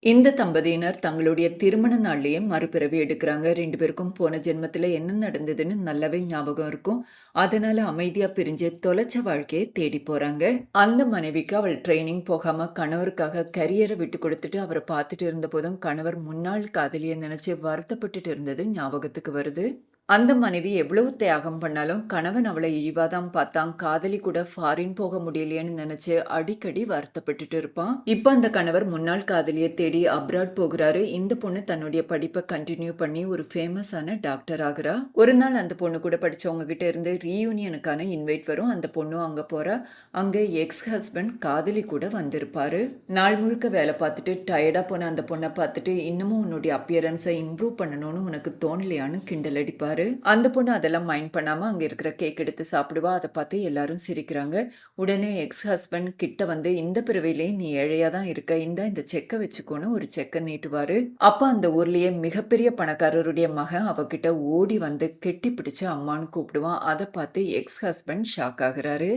இந்த தம்பதியினர் தங்களுடைய திருமண நாள்லயே மறுபிறவி எடுக்குறாங்க. 2 பேருக்கும் போன ஜென்மத்துல என்ன நடந்ததுன்னு நல்லாவே ஞாபகம் இருக்கும். அதனால அமைதியா பிரிஞ்சு தொலைச்ச வாழ்க்கைய தேடி போறாங்க. அந்த மனைவிக்கு அவள் ட்ரெய்னிங் போகாம கணவருக்காக கரியர விட்டு குடுத்துட்டு அவர பார்த்துட்டு இருந்தபோதும், கணவர் முன்னாள் காதலிய நினைச்சு வருத்தப்பட்டுட்டு இருந்தது ஞாபகத்துக்கு வருது. அந்த மனைவி எவ்வளவு தியாகம் பண்ணாலும் கணவன் அவளை இழிவா தான் பார்த்தான். காதலி கூட ஃபாரின் போக முடியலையேன்னு நினைச்சு அடிக்கடி வருத்தப்பட்டுட்டு இருப்பான். இப்ப அந்த கணவர் முன்னாள் காதலிய தேடி அப்ராட் போகிறாரு. இந்த பொண்ணு தன்னுடைய படிப்பை கண்டினியூ பண்ணி ஒரு ஃபேமஸான டாக்டர் ஆகுறா. ஒரு நாள் அந்த பொண்ணு கூட படிச்சவங்க கிட்ட இருந்து ரீயூனியனுக்கான இன்வைட் வரும். அந்த பொண்ணும் அங்க போறா. அங்க எக்ஸ் ஹஸ்பண்ட் காதலி கூட வந்திருப்பாரு. நாள் முழுக்க வேலை பார்த்துட்டு டயர்டா போன அந்த பொண்ணை பார்த்துட்டு இன்னமும் உன்னுடைய அப்பியரன்ஸை இம்ப்ரூவ் பண்ணணும்னு உனக்கு தோணலையான்னு கிண்டல் அடிப்பாரு. அந்த பொண்ணு அதெல்லாம் மைண்ட் பண்ணாம அங்க இருக்கிற கேக் எடுத்து சாப்பிடுவா. அதை பார்த்து எல்லாரும் சிரிக்கிறாங்க. உடனே எக்ஸ் ஹஸ்பண்ட் கிட்ட வந்து இந்த பிறவிலேயே நீ ஏழையா தான் இருக்க, இந்த செக்கை வச்சுக்கோன்னு ஒரு செக்கை நீட்டுவாரு. அப்ப அந்த ஊர்லயே மிகப்பெரிய பணக்காரருடைய மகன் அவகிட்ட ஓடி வந்து கெட்டி பிடிச்சு அம்மான்னு கூப்பிடுவான். அதை பார்த்து எக்ஸ் ஹஸ்பண்ட் ஷாக் ஆகுறாரு.